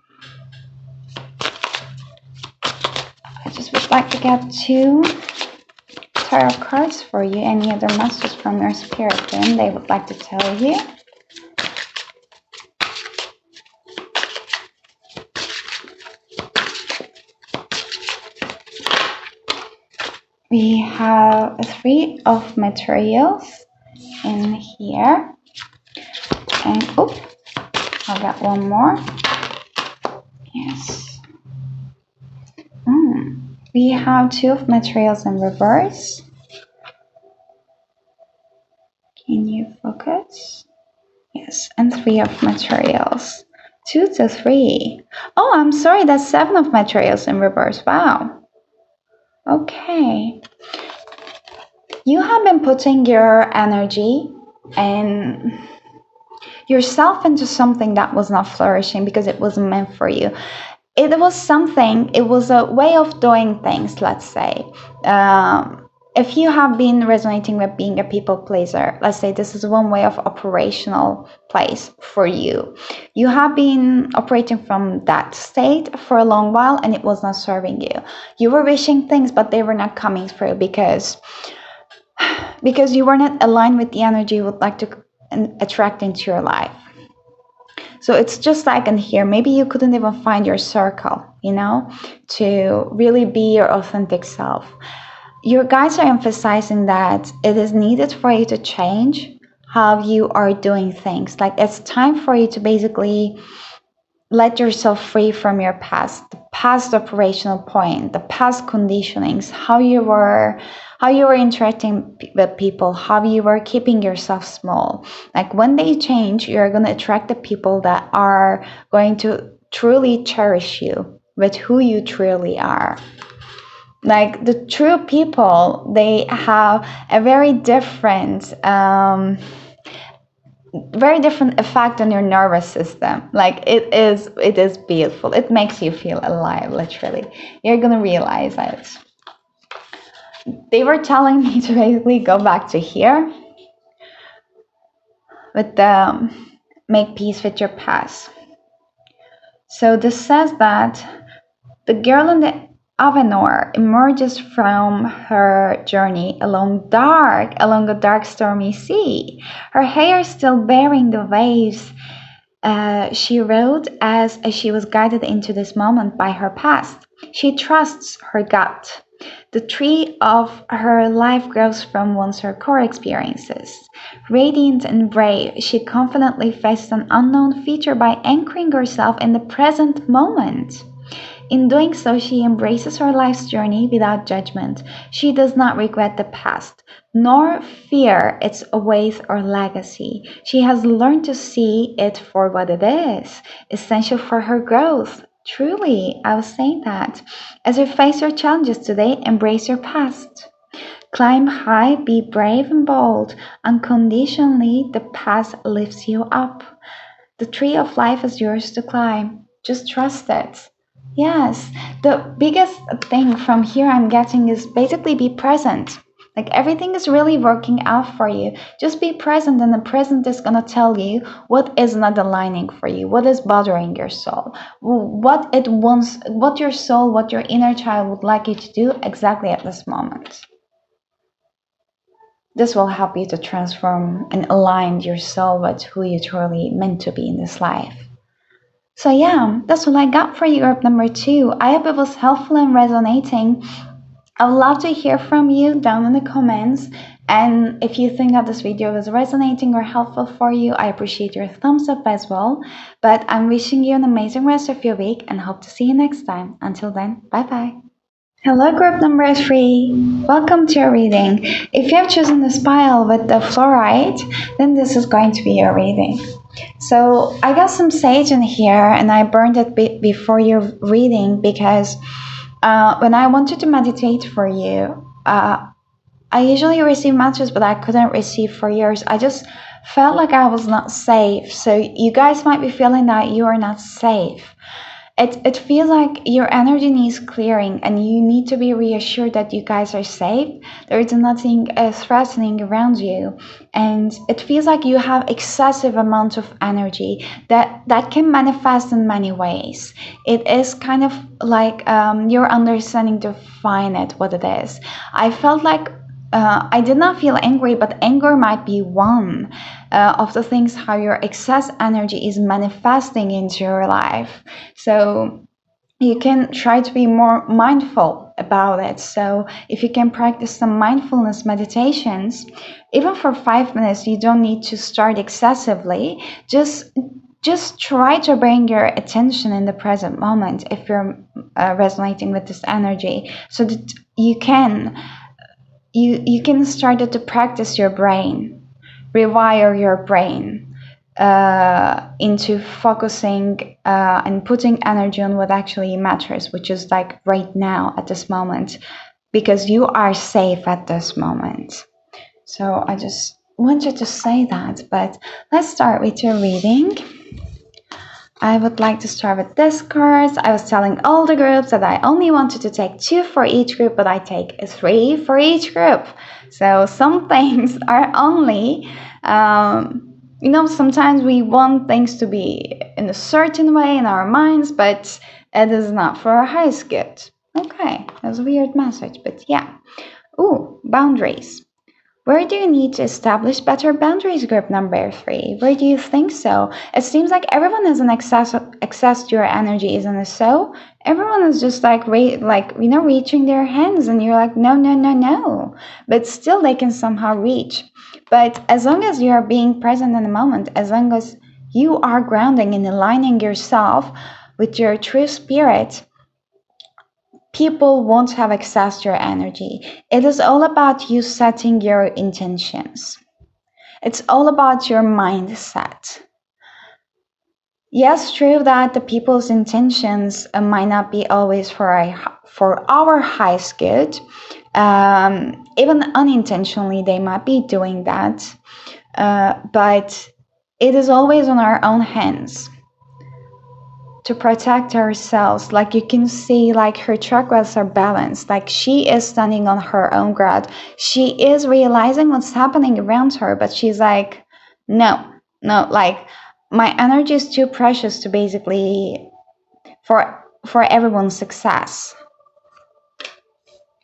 I just would like to get 2 tarot cards for you. Any other messages from your spirit team they would like to tell you? We have 3 of materials in here. And I'll get one more. Yes. We have 2 of materials in reverse. Can you focus? Yes, and 3 of materials. 2 to 3. Oh, I'm sorry, that's 7 of materials in reverse. Wow. Okay. You have been putting your energy and yourself into something that was not flourishing because it wasn't meant for you. It was a way of doing things, let's say. If you have been resonating with being a people pleaser, let's say this is one way of operational place for you. You have been operating from that state for a long while and it was not serving you. You were wishing things, but they were not coming through because you were not aligned with the energy you would like to attract into your life. So it's just like in here, maybe you couldn't even find your circle, to really be your authentic self. Your guides are emphasizing that it is needed for you to change how you are doing things. Like it's time for you to basically let yourself free from your past, the past operational point, the past conditionings, how you were interacting with people, how you were keeping yourself small. Like when they change, you're going to attract the people that are going to truly cherish you with who you truly are. Like the true people, they have a very different effect on your nervous system. Like it is beautiful. It makes you feel alive, literally. You're gonna realize it. They were telling me to basically go back to here with the make peace with your past. So this says that the girl in the Avenor emerges from her journey along a dark stormy sea. Her hair still bearing the waves she rode as she was guided into this moment by her past. She trusts her gut. The tree of her life grows from one's her core experiences. Radiant and brave, she confidently faces an unknown future by anchoring herself in the present moment. In doing so, she embraces her life's journey without judgment. She does not regret the past, nor fear its weight or legacy. She has learned to see it for what it is, essential for her growth. Truly, I was saying that. As you face your challenges today, embrace your past. Climb high, be brave and bold. Unconditionally, the path lifts you up. The tree of life is yours to climb. Just trust it. Yes, the biggest thing from here I'm getting is basically be present. Like everything is really working out for you. Just be present, and the present is gonna tell you what is not aligning for you, what is bothering your soul, what it wants, what your soul, what your inner child would like you to do exactly at this moment. This will help you to transform and align your soul with who you truly meant to be in this life. So yeah, that's what I got for you, group number 2. I hope it was helpful and resonating. I would love to hear from you down in the comments. And if you think that this video is resonating or helpful for you, I appreciate your thumbs up as well. But I'm wishing you an amazing rest of your week and hope to see you next time. Until then, bye-bye. Hello, group number 3. Welcome to your reading. If you have chosen this pile with the fluorite, then this is going to be your reading. So I got some sage in here and I burned it before your reading because when I wanted to meditate for you, I usually receive messages, but I couldn't receive for yours. I just felt like I was not safe. So you guys might be feeling that you are not safe. It feels like your energy needs clearing and you need to be reassured that you guys are safe. There is nothing threatening around you. And it feels like you have excessive amounts of energy that can manifest in many ways. It is kind of like your understanding to define it, what it is. I felt like I did not feel angry, but anger might be one of the things how your excess energy is manifesting into your life. So you can try to be more mindful about it. So if you can practice some mindfulness meditations, even for 5 minutes, you don't need to start excessively. Just try to bring your attention in the present moment if you're resonating with this energy, so that you can start to practice your brain, rewire your brain into focusing and putting energy on what actually matters, which is like right now at this moment, because you are safe at this moment. So I just wanted to say that, but let's start with your reading. I would like to start with this card. I was telling all the groups that I only wanted to take 2 for each group, but I take 3 for each group. So some things are only, sometimes we want things to be in a certain way in our minds, but it is not for our highest good. Okay, that's a weird message, but yeah. Ooh, boundaries. Where do you need to establish better boundaries, group number 3? Where do you think so? It seems like everyone has an access to your energy, isn't it so? Everyone is just reaching their hands, and you're like, no, no, no, no. But still they can somehow reach. But as long as you are being present in the moment, as long as you are grounding and aligning yourself with your true spirit, people won't have access to your energy. It is all about you setting your intentions. It's all about your mindset. Yes, true that the people's intentions might not be always for our highest good. Even unintentionally, they might be doing that. But it is always on our own hands to protect ourselves. Like you can see, like her chakras are balanced. Like she is standing on her own ground. She is realizing what's happening around her, but she's like, no, like my energy is too precious to basically for everyone's success.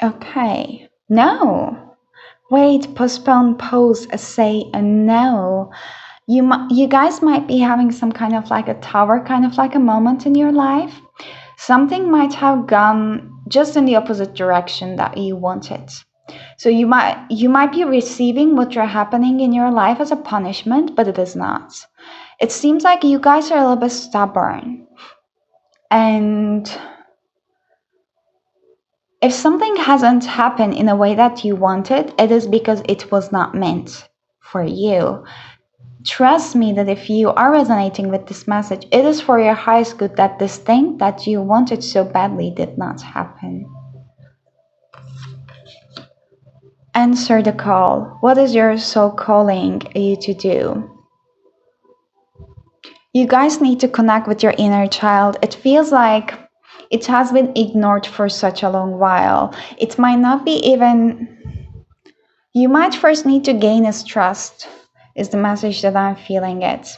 Okay, no. Wait, postpone, pause, say a no. You guys might be having some kind of like a tower, kind of like a moment in your life. Something might have gone just in the opposite direction that you wanted. So you might be receiving what you're happening in your life as a punishment, but it is not. It seems like you guys are a little bit stubborn. And if something hasn't happened in a way that you wanted, it is because it was not meant for you. Trust me that if you are resonating with this message, it is for your highest good that this thing that you wanted so badly did not happen. Answer the call. What is your soul calling you to do? You guys need to connect with your inner child. It feels like it has been ignored for such a long while. It might not be even, you might first need to gain its trust, is the message that I'm feeling it.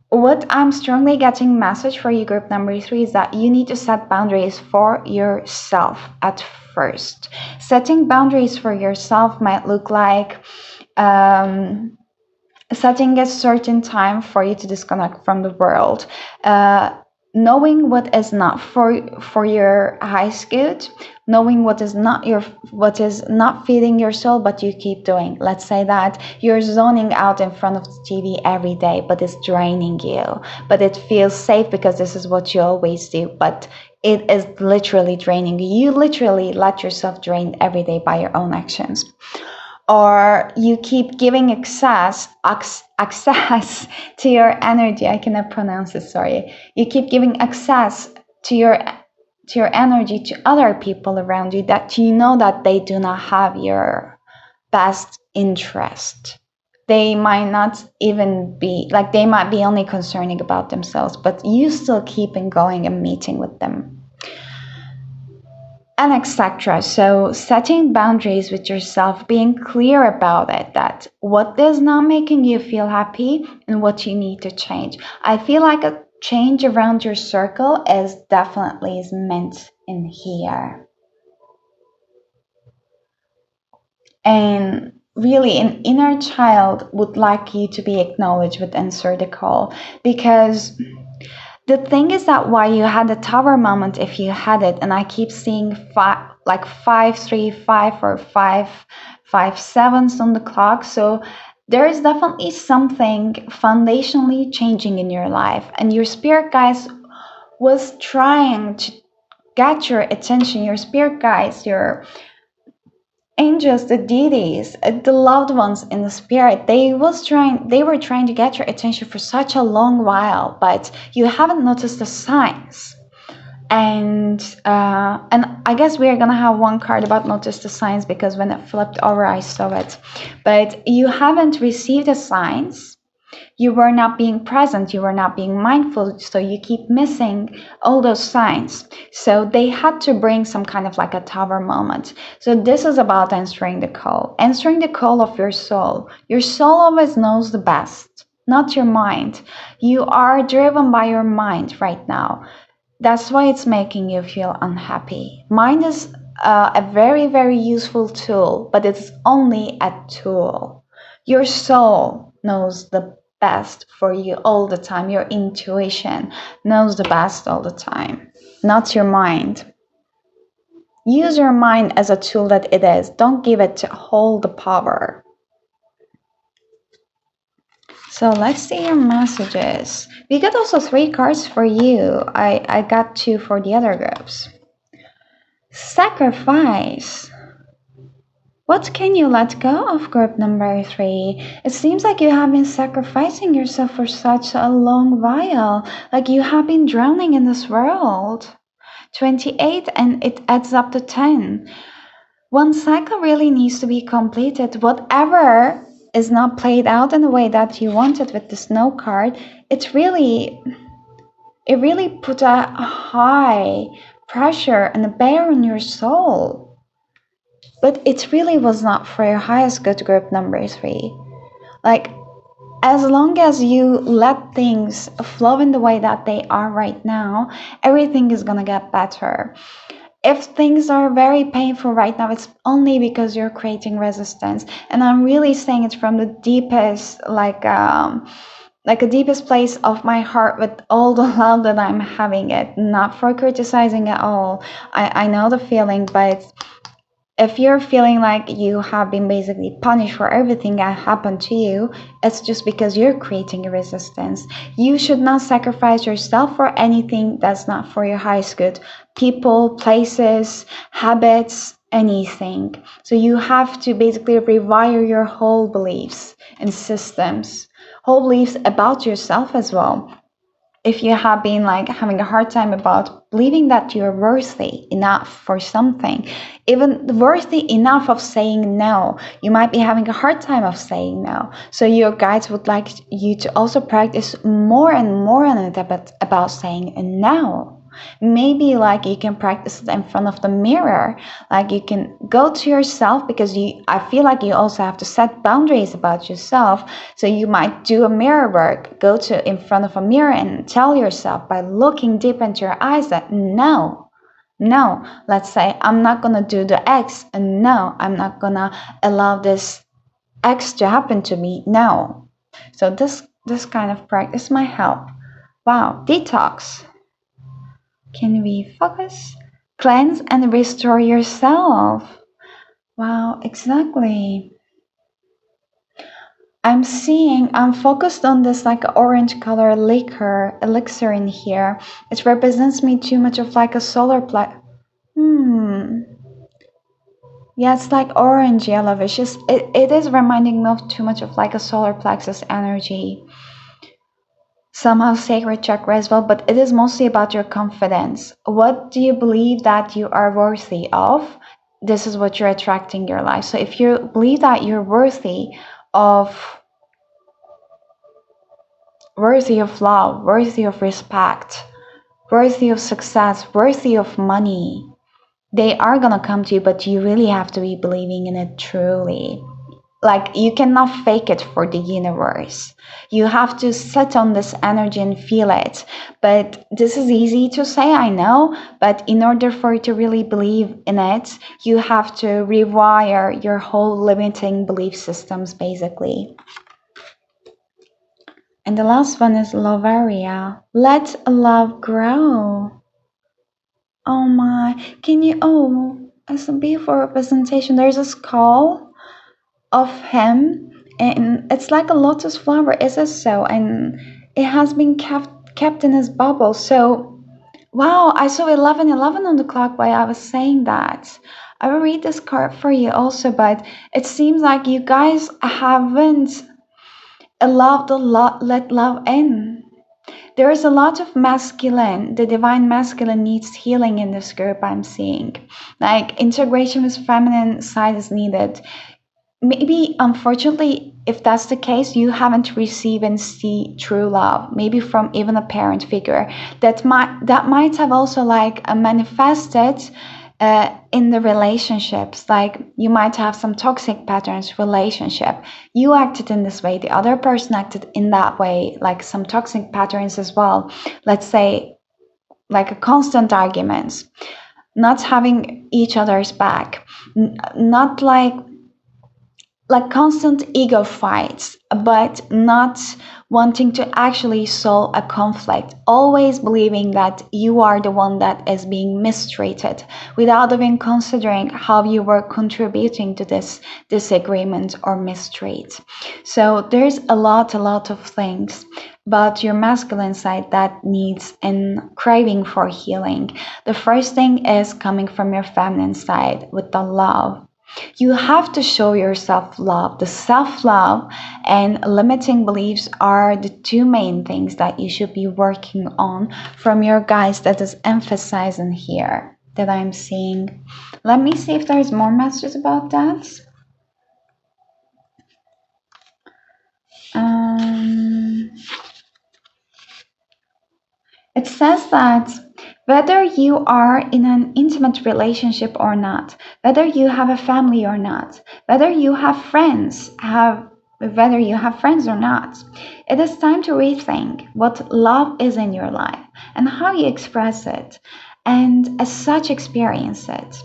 What I'm strongly getting message for you, group number 3, is that you need to set boundaries for yourself at first. Setting boundaries for yourself might look like setting a certain time for you to disconnect from the world, knowing what is not for your highest good, knowing what is not feeding your soul, but you keep doing. Let's say that you're zoning out in front of the TV every day, but it's draining you, but it feels safe because this is what you always do, but it is literally draining you. You literally let yourself drain every day by your own actions. Or you keep giving access to your energy. I cannot pronounce it, sorry. You keep giving access to your energy to other people around you that you know that they do not have your best interest. They might not even be, like, they might be only concerning about themselves, but you still keep on going and meeting with them, and etc. So setting boundaries with yourself, being clear about it, that what is not making you feel happy and what you need to change. I feel like a change around your circle is definitely meant in here. And really, an inner child would like you to be acknowledged with Answer the Call, because the thing is that why you had a tower moment, if you had it, and I keep seeing 535 or 557s on the clock. So there is definitely something foundationally changing in your life, and your spirit guides was trying to get your attention. Your spirit guides, your angels, the deities, the loved ones in the spirit, they were trying to get your attention for such a long while, but you haven't noticed the signs. And I guess we are gonna have one card about notice the signs, because when it flipped over I saw it, but you haven't received the signs. You were not being present, you were not being mindful, so you keep missing all those signs. So they had to bring some kind of like a tower moment. So this is about answering the call of your soul. Your soul always knows the best, not your mind. You are driven by your mind right now. That's why it's making you feel unhappy. Mind is a very, very useful tool, but it's only a tool. Your soul knows the best for you all the time. Your intuition knows the best all the time, not your mind. Use your mind as a tool that it is. Don't give it all the power. So let's see your messages. We got also 3 cards for you. I got 2 for the other groups. Sacrifice. What can you let go of, group number 3? It seems like you have been sacrificing yourself for such a long while. Like you have been drowning in this world. 28, and it adds up to 10. One cycle really needs to be completed. Whatever is not played out in the way that you wanted with the snow card, it really put a high pressure and a bear on your soul. But it really was not for your highest good, group number 3. Like, as long as you let things flow in the way that they are right now, everything is gonna get better. If things are very painful right now, it's only because you're creating resistance. And I'm really saying it from the deepest, like a deepest place of my heart, with all the love that I'm having it, not for criticizing at all. I know the feeling, but if you're feeling like you have been basically punished for everything that happened to you, it's just because you're creating a resistance. You should not sacrifice yourself for anything that's not for your highest good. People, places, habits, anything. So you have to basically rewire your whole beliefs and systems, whole beliefs about yourself as well. if you have been like having a hard time about believing that you're worthy enough for something, even worthy enough of saying no, you might be having a hard time of saying no. So your guides would like you to also practice more and more on it about saying no. Maybe like you can practice it in front of the mirror. Like you can go to yourself, because I feel like you also have to set boundaries about yourself. So you might do a mirror work, go to in front of a mirror and tell yourself by looking deep into your eyes that no, let's say I'm not gonna do the X, and no, I'm not gonna allow this X to happen to me. No. So this kind of practice might help. Wow, detox. Can we focus? Cleanse and restore yourself. Wow, exactly. I'm focused on this like orange color elixir in here. It represents me too much of like a solar plex. Yeah, it's like orange yellowish. It is reminding me of too much of like a solar plexus energy. Somehow sacred chakra as well, but it is mostly about your confidence. What do you believe that you are worthy of? This is what you're attracting in your life. So if you believe that you're of worthy of love, worthy of respect, worthy of success, worthy of money, they are gonna come to you, but you really have to be believing in it truly. Like you cannot fake it for the universe. You have to sit on this energy and feel it. But this is easy to say, I know, but in order for you to really believe in it, you have to rewire your whole limiting belief systems, basically. And the last one is love area. Let love grow. Oh my, can you, as a beautiful representation, there's a skull of him, and it's like a lotus flower, is it so? And it has been kept in his bubble. So wow, I saw 11:11 on the clock while I was saying that. I will read this card for you also, but it seems like you guys haven't allowed let love in. There is a lot of masculine, the divine masculine needs healing in this group, I'm seeing. Like integration with feminine side is needed. Maybe, unfortunately, if that's the case, you haven't received and see true love, maybe from even a parent figure. That might have also like manifested in the relationships. Like you might have some toxic patterns relationship. You acted in this way, the other person acted in that way, like some toxic patterns as well. Let's say like a constant arguments, not having each other's back, not like constant ego fights, but not wanting to actually solve a conflict, always believing that you are the one that is being mistreated without even considering how you were contributing to this disagreement or mistreat. So there's a lot of things about your masculine side that needs and craving for healing. The first thing is coming from your feminine side with the love. You have to show yourself love. The self-love and limiting beliefs are the two main things that you should be working on from your guides, that is emphasized in here that I'm seeing. Let me see if there's more messages about that. It says that whether you are in an intimate relationship or not, whether you have a family or not, whether you have friends, whether you have friends or not, it is time to rethink what love is in your life and how you express it, and as such experience it.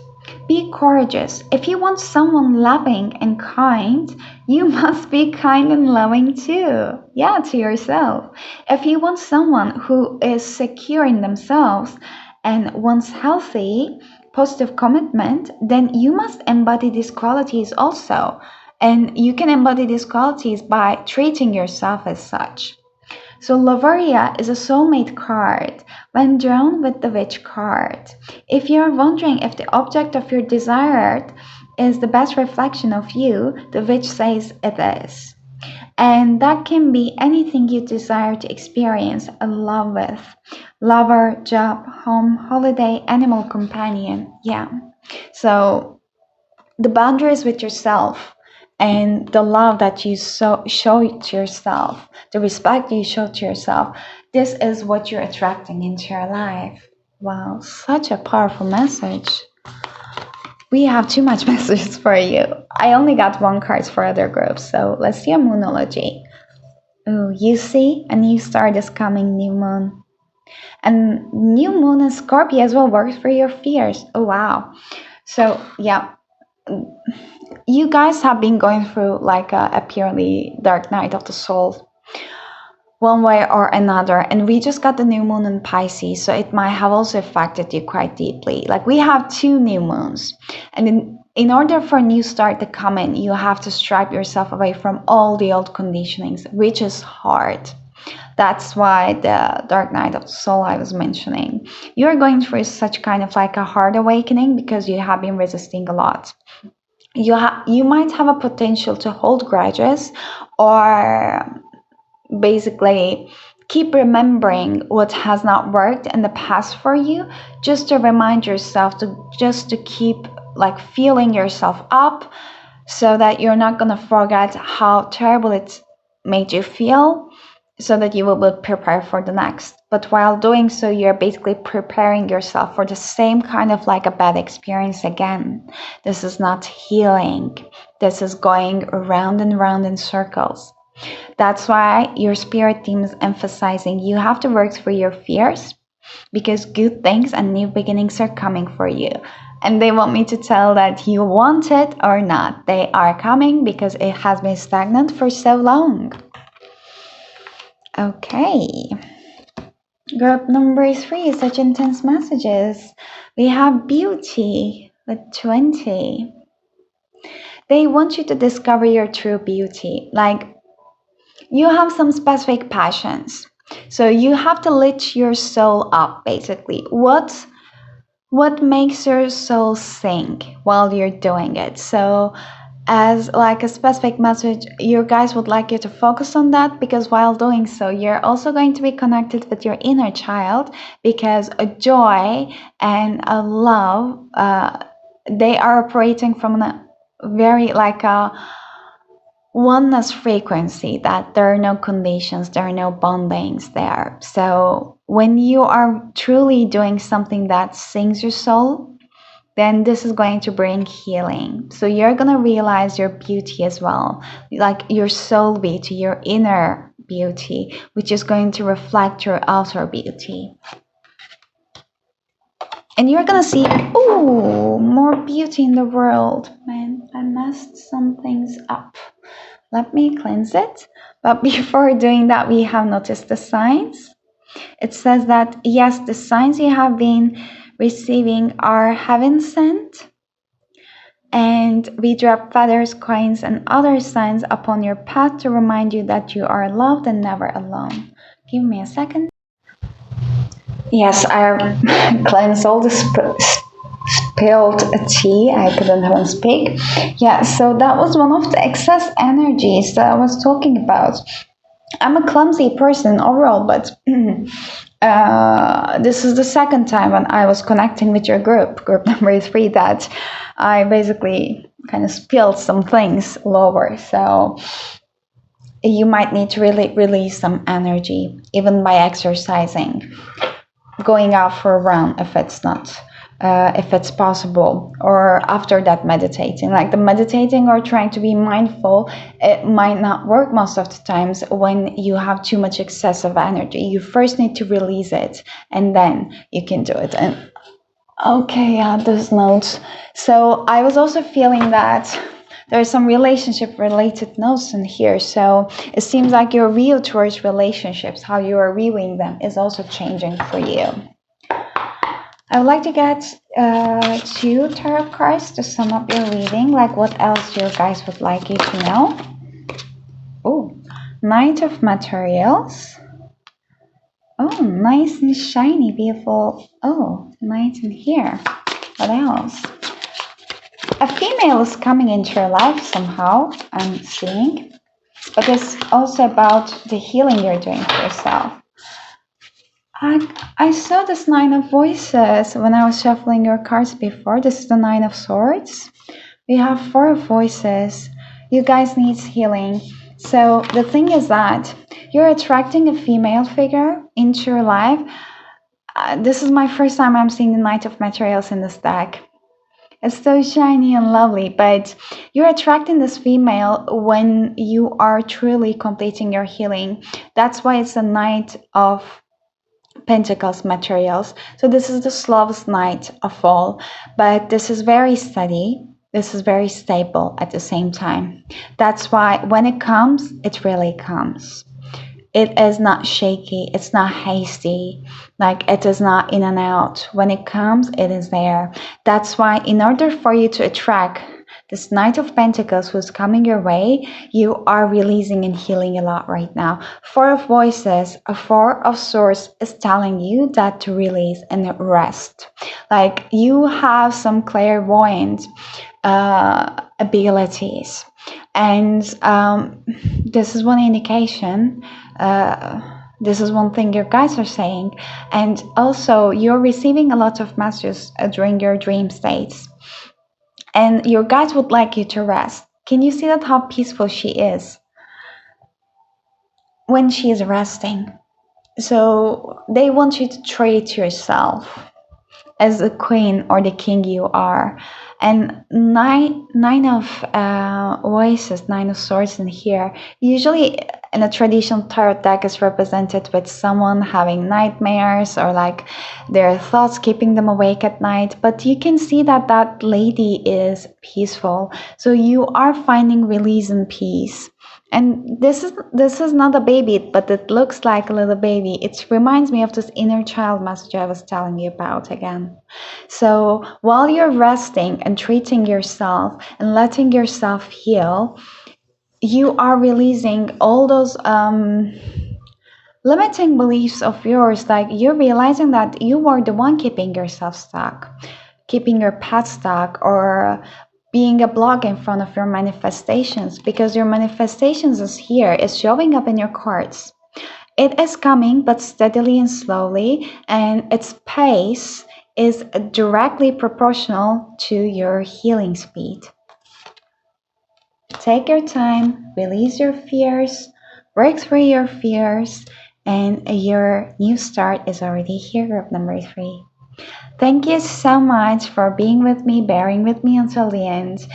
Be courageous. If you want someone loving and kind, you must be kind and loving too. Yeah, to yourself. If you want someone who is secure in themselves and wants healthy, positive commitment, then you must embody these qualities also. And you can embody these qualities by treating yourself as such. So Lovaria is a soulmate card when drawn with the Witch card. If you're wondering if the object of your desire is the best reflection of you, the Witch says it is. And that can be anything you desire to experience and love with. Lover, job, home, holiday, animal companion. Yeah. So the boundaries with yourself and the love that you show to yourself, the respect you show to yourself, this is what you're attracting into your life. Wow, such a powerful message. We have too much messages for you. I only got one card for other groups, so let's see a moonology. Oh, you see, a new star is coming, new moon. And new moon in Scorpio as well works for your fears. Oh, wow. So, yeah, you guys have been going through like a purely dark night of the soul, one way or another. And we just got the new moon in Pisces, so it might have also affected you quite deeply. Like we have 2 new moons. And in order for a new start to come in, you have to strip yourself away from all the old conditionings, which is hard. That's why the dark night of the soul I was mentioning. You're going through such kind of like a hard awakening because you have been resisting a lot. You might have a potential to hold grudges or basically keep remembering what has not worked in the past for you, just to remind yourself to keep like filling yourself up so that you're not going to forget how terrible it made you feel, so that you will be prepared for the next. But while doing so, you're basically preparing yourself for the same kind of like a bad experience again. This is not healing. This is going around and around in circles. That's why your spirit team is emphasizing you have to work through your fears, because good things and new beginnings are coming for you. And they want me to tell that you want it or not. They are coming because it has been stagnant for so long. Okay. Group number 3, such intense messages. We have beauty with 20. They want you to discover your true beauty. Like you have some specific passions. So you have to lit your soul up basically. What makes your soul sing while you're doing it? So as like a specific message, your guys would like you to focus on that, because while doing so, you're also going to be connected with your inner child, because a joy and a love, they are operating from a very like a oneness frequency, that there are no conditions, there are no bondings there. So when you are truly doing something that sings your soul, then this is going to bring healing. So you're going to realize your beauty as well, like your soul beauty, your inner beauty, which is going to reflect your outer beauty. And you're going to see, ooh, more beauty in the world. Man, I messed some things up. Let me cleanse it. But before doing that, we have noticed the signs. It says that, yes, the signs you have been receiving are heaven sent. And we drop feathers, coins, and other signs upon your path to remind you that you are loved and never alone. Give me a second. Yes, I cleansed all the spilled tea. I couldn't even speak. Yeah, so that was one of the excess energies that I was talking about. I'm a clumsy person overall, but this is the second time when I was connecting with your group number 3, that I basically kind of spilled some things all over. So you might need to really release some energy, even by exercising, going out for a run if it's possible, or after that meditating. Like the meditating or trying to be mindful, it might not work most of the times when you have too much excessive energy. You first need to release it, and then you can do it. And okay, yeah, those notes. So I was also feeling that there's some relationship related notes in here. So it seems like your view towards relationships, how you are viewing them, is also changing for you. I would like to get 2 tarot cards to sum up your reading, like what else you guys would like you to know. Oh, Knight of Materials. Oh, nice and shiny, beautiful. Oh, Knight in here. What else? A female is coming into your life somehow, I'm seeing. but it's also about the healing you're doing for yourself. I saw this Nine of Voices when I was shuffling your cards before. This is the Nine of Swords. We have Four of Voices. You guys need healing. So the thing is that you're attracting a female figure into your life. This is my first time I'm seeing the Knight of Materials in this deck. It's so shiny and lovely, but you're attracting this female when you are truly completing your healing. That's why it's a Knight of Pentacles materials. So this is the slowest night of all, but this is very steady. This is very stable at the same time. That's why when it comes, it really comes. It is not shaky. It's not hasty. Like it is not in and out. When it comes, it is there. That's why in order for you to attract this Knight of Pentacles who's coming your way, you are releasing and healing a lot right now. Four of Voices, a Four of Swords is telling you that to release and rest. Like you have some clairvoyant abilities. And this is one indication. This is one thing your guides are saying. And also, you're receiving a lot of messages during your dream states. And your guides would like you to rest. Can you see that how peaceful she is when she is resting? So they want you to treat yourself as the queen or the king you are. And nine of voices, Nine of Swords in here. Usually in a traditional tarot deck is represented with someone having nightmares or like their thoughts keeping them awake at night. But you can see that that lady is peaceful. So you are finding release and peace. And this is not a baby, but it looks like a little baby. It reminds me of this inner child message I was telling you about again. So while you're resting and treating yourself and letting yourself heal, you are releasing all those limiting beliefs of yours. Like you're realizing that you are the one keeping yourself stuck, keeping your pet stuck, or being a block in front of your manifestations, because your manifestations is here, is showing up in your cards. It is coming, but steadily and slowly, and its pace is directly proportional to your healing speed. Take your time, release your fears, work through your fears, and your new start is already here, group number 3. Thank you so much for being with me, bearing with me until the end.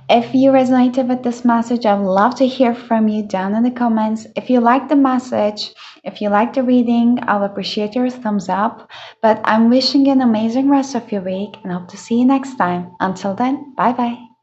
If you resonated with this message, I would love to hear from you down in the comments. If you like the message, if you like the reading, I'll appreciate your thumbs up. But I'm wishing you an amazing rest of your week and hope to see you next time. Until then, bye bye.